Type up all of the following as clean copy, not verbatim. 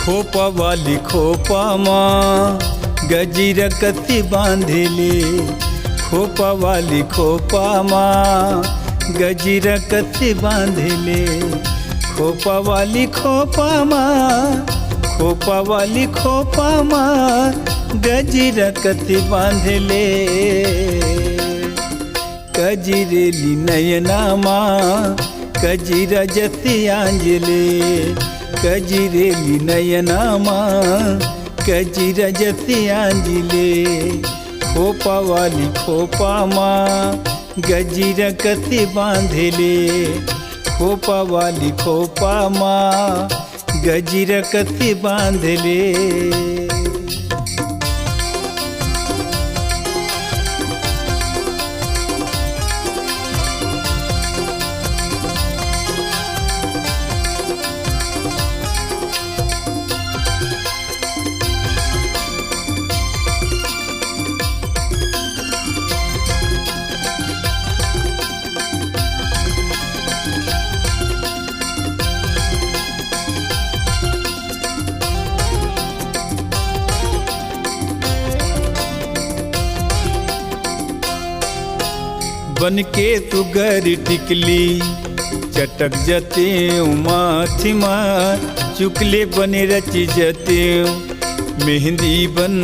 खोपा वाली खोपा माँ गजीरा कति बांधले। खोपा वाली खोपा माँ गजीरा कति बांधले। खोपा वाली खोपा माँ, खोपा वाली खोपा माँ गजीरा कति बांधले। कजीरेली नयना माँ कजीरा जति आंजले। कजीरेली नयना माँ कजीरा जति आंजले। खोपा वाली खोपा माँ गजीरा कति बांधले। खोपा वाली खोपा माँ गजीरा कति बांधले। बन के तू घर टिकली चटक जते माथी माँ चुकले बने रची जते मेहंदी बन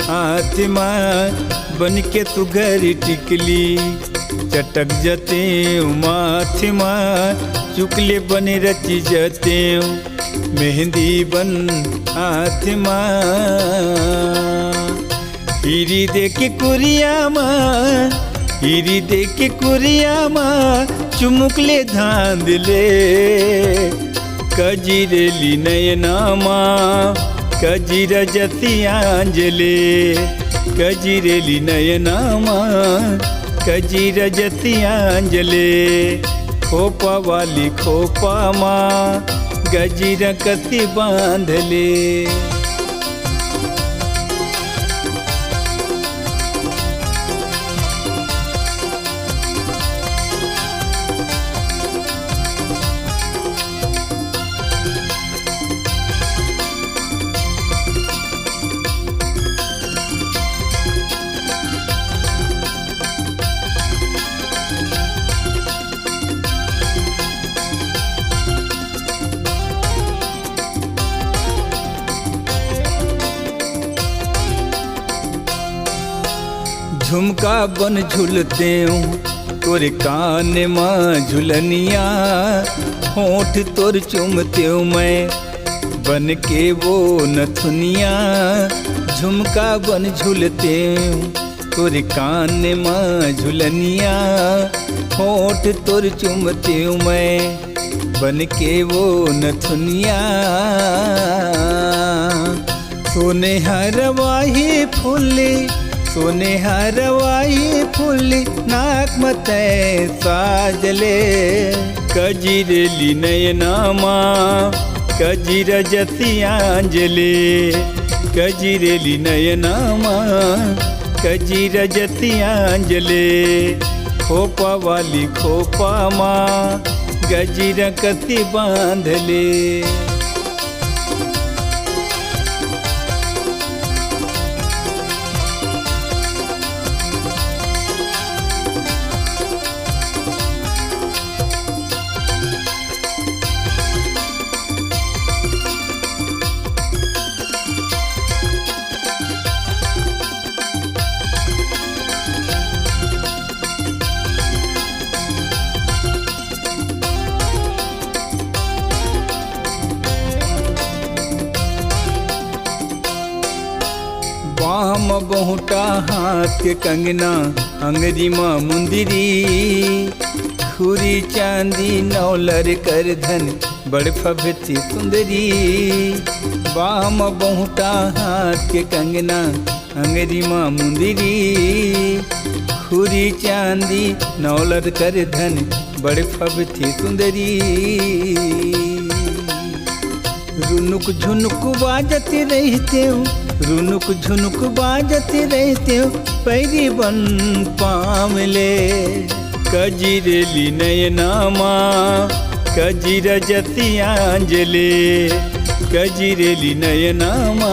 हाथ माँ। बन के तू घर टिकली चटक जते माथी माँ चुकले बने रची जते मेहंदी बन हाथ माँ। हीरी दे के कुरिया माँ, हीरी दे के कुरिया माँ चुमुकले धांधले। कजीरेली नयना माँ कजीरा जति आंजले। कजीरेली नयना माँ कजीरा जति आंजले। खोपा वाली खोपा माँ गजीरा कति बांधले। झुमका बन झुलते हूँ तोरे कान माँ झुलनिया। होंठ तोर चूमते हूँ मैं बन के वो नथुनिया। झुमका बन झुलते हूँ तोरे कान माँ झुलनिया। होंठ तोर चूमते हूँ मैं बन के वो नथुनिया। सोने हरवाही फूले, सोने हरवाई फूली नाक मते साजले। कजीरेली नयना माँ कजीरा जति आंजले। कजीरेली नयना माँ कजीरा जति आंजले। खोपा वाली खोपा माँ गजीरा कति बांधले। बाम बहुटा हाथ के कंगना अंगरी माँ मुंदरी। खुरी चांदी नौलर कर धन बड़ फबती सुंदरी। बाम बहुटा हाथ के कंगना अंगरी माँ मुंदरी। खुरी चांदी नौलर कर धन बड़ फबती सुंदरी। रुनुक झुनुक बाजते रहते हो, रुनुक झुनुक बाजते रहते हो पैरी बन पामले। कजीरेली नयना माँ कजीरा जति आंजले। गजिरेली नयनामा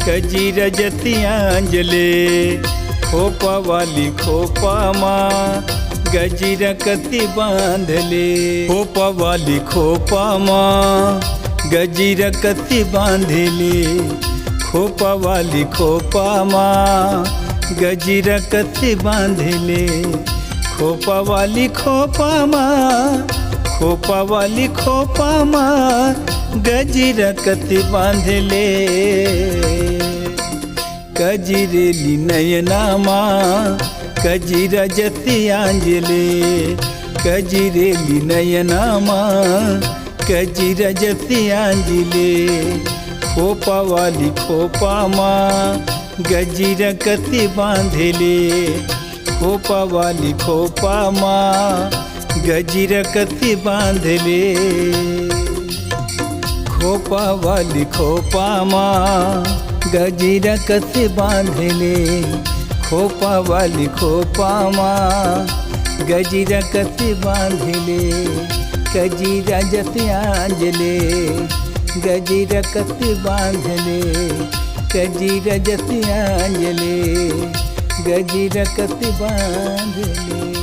गजीर जतियांजले खोपा वाली खोपा माँ गजीर कति बांधले खोपा वाली खोपा माँ गजीर कति बांधले खोपा वाली खोपा माँ गजीर कति बांधले खोपा वाली खोपा माँ खोपा वाली खोपा माँ गजीर कति बांधले गजिरेली नयना माँ गजीर जतियांजले गजिरेली नयना माँ गजीर जतियांजले खोपा वाली खोपा माँ गजीर कति बांधले खोपा वाली खोपा माँ गजीर कति बांधले खोपा वाली खोपा माँ गजीर कति बांधले खोपा वाली खोपा माँ गजीर कति बांधले गजीर जतियांजले गजीर कति बांधले गजीर जतियांजले गजीर कति बांधले।